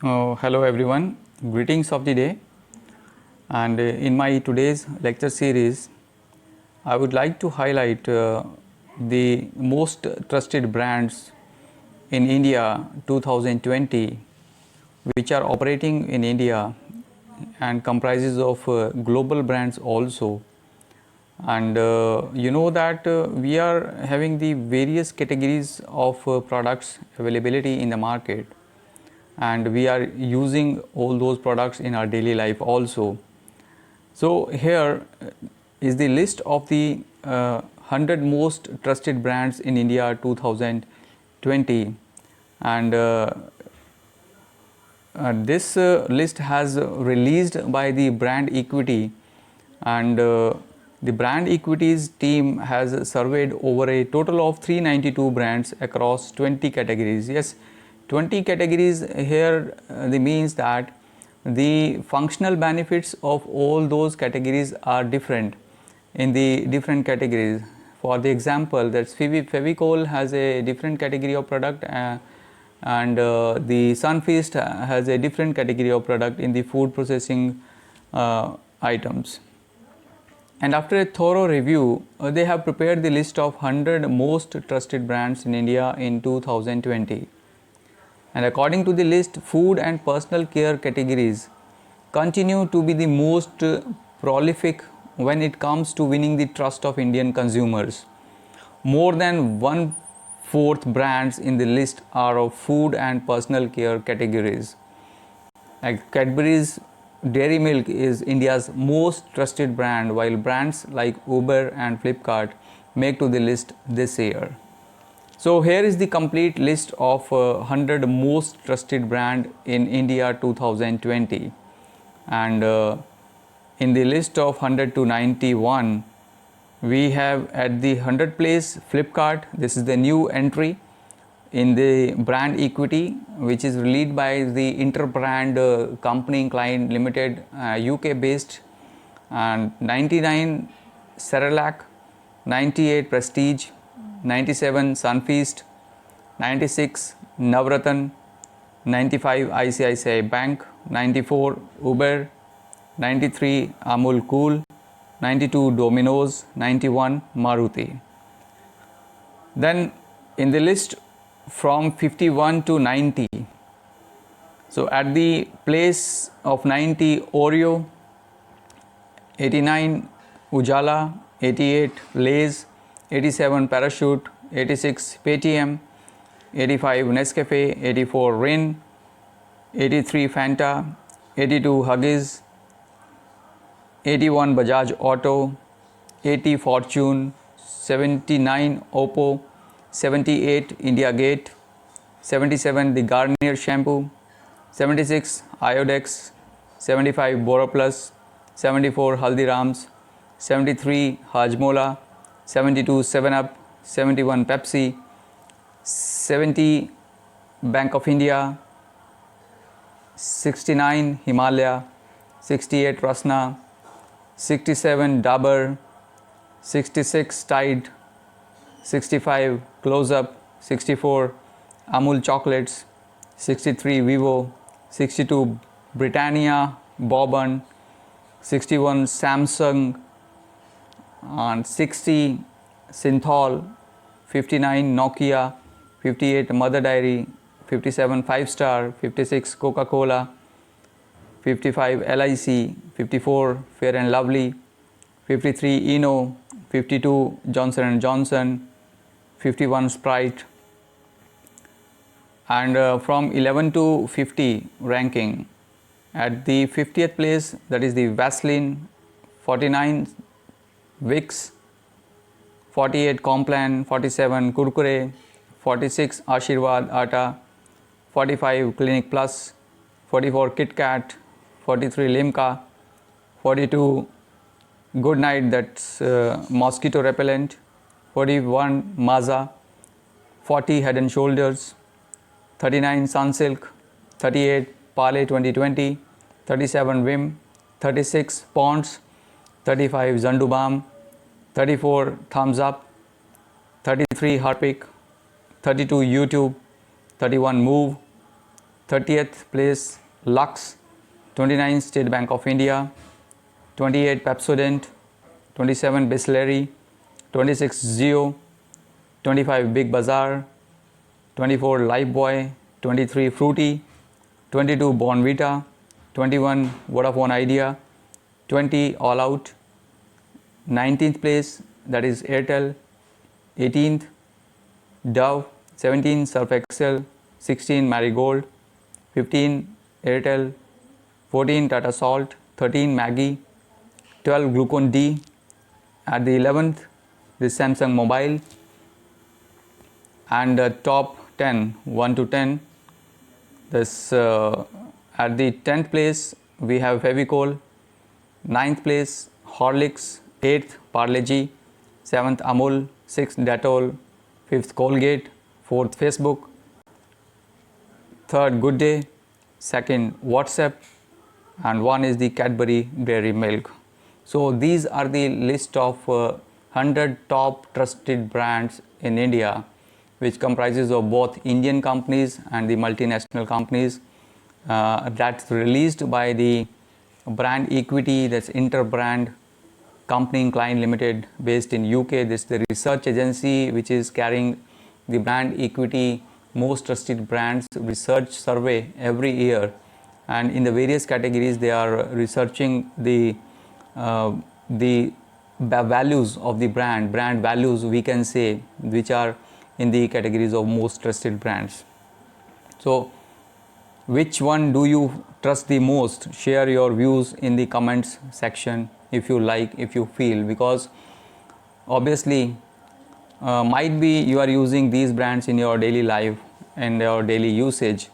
Hello everyone, greetings of the day, and in my today's lecture series I would like to highlight the most trusted brands in India 2020 which are operating in India and comprises of global brands also. And you know that we are having the various categories of products availability in the market, and we are using all those products in our daily life also. So here is the list of the 100 most trusted brands in India 2020, and this list has released by the brand equity, and the brand equities team has surveyed over a total of 392 brands across 20 categories. Yes, 20 categories here the means that the functional benefits of all those categories are different in the different categories. For the example, that's Fevicol has a different category of product, and the Sunfeast has a different category of product in the food processing items. And after a thorough review, they have prepared the list of 100 most trusted brands in India in 2020. And according to the list, food and personal care categories continue to be the most prolific when it comes to winning the trust of Indian consumers. More than one-fourth brands in the list are of food and personal care categories. Like Cadbury's Dairy Milk is India's most trusted brand, while brands like Uber and Flipkart make to the list this year. So here is the complete list of 100 most trusted brand in India 2020, and in the list of 100 to 91 we have at the 100 place Flipkart. This is the new entry in the brand equity, which is led by the Interbrand Company Client Limited, UK based, and 99 Cerelac, 98 Prestige, 97 Sunfeast, 96 Navratan, 95 ICICI Bank, 94 Uber, 93 Amul Cool, 92 Domino's, 91 Maruti. Then in the list from 51 to 90, so at the place of 90 Oreo, 89 Ujala, 88 Lay's, 87 Parachute, 86 Paytm, 85 Nescafe, 84 Rin, 83 Fanta, 82 Huggies, 81 Bajaj Auto, 80 Fortune, 79 Oppo, 78 India Gate, 77 the Garnier shampoo, 76 Iodex, 75 Boroplus, 74 Haldirams, 73 Hajmola, 72 7up, 71 Pepsi, 70 Bank of India, 69 Himalaya, 68 Rasna, 67 Dabur, 66 Tide, 65 Close Up, 64 Amul Chocolates, 63 Vivo, 62 Britannia Bourbon, 61 Samsung, and 60 Synthol, 59 Nokia, 58 Mother Dairy, 57 Five Star, 56 Coca-Cola, 55 LIC, 54 Fair and Lovely, 53 Eno, 52 Johnson & Johnson, 51 Sprite, and from 11 to 50 ranking, at the 50th place, that is the Vaseline, 49 Vicks, 48 Complan, 47 Kurkure, 46 Ashirwad Atta, 45 Clinic Plus, 44 Kit Kat, 43 Limca, 42 Good Night, that's mosquito repellent, 41 Maza, 40 Head and Shoulders, 39 Sunsilk, 38 Parle 2020, 37 Vim, 36 Ponds, 35 Zandu Balm, 34 Thumbs Up, 33 Harpic, 32 YouTube, 31 Move, 30th place Lux, 29 State Bank of India, 28 Pepsodent, 27 Bisleri, 26 Zio, 25 Big Bazaar, 24 Lifebuoy, 23 Fruity, 22 Bonvita, 21 Vodafone Idea, 20 All Out, 19th place that is Airtel, 18th Dove, 17 Surf Excel, 16 Marigold, 15 Airtel, 14 Tata Salt, 13 Maggi, 12 Glucon D. At the 11th, this Samsung Mobile, and top 10, 1 to 10. This at the 10th place we have Fevicol, 9th place Horlicks, 8th Parle-G, 7th Amul, 6th Dettol, 5th Colgate, 4th Facebook, 3rd Good Day, 2nd WhatsApp, and 1 is the Cadbury Dairy Milk. So these are the list of 100 top trusted brands in India, which comprises of both Indian companies and the multinational companies. That's released by the brand equity, that's Interbrand Company Klein Limited, based in UK. This is the research agency which is carrying the brand equity most trusted brands research survey every year, and in the various categories they are researching the values of the brand values, we can say, which are in the categories of most trusted brands. So which one do you trust the most? Share your views in the comments section if you like, if you feel, because obviously might be you are using these brands in your daily life and your daily usage.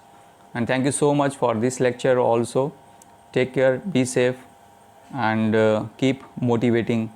And thank you so much for this lecture also. Take care, be safe, and keep motivating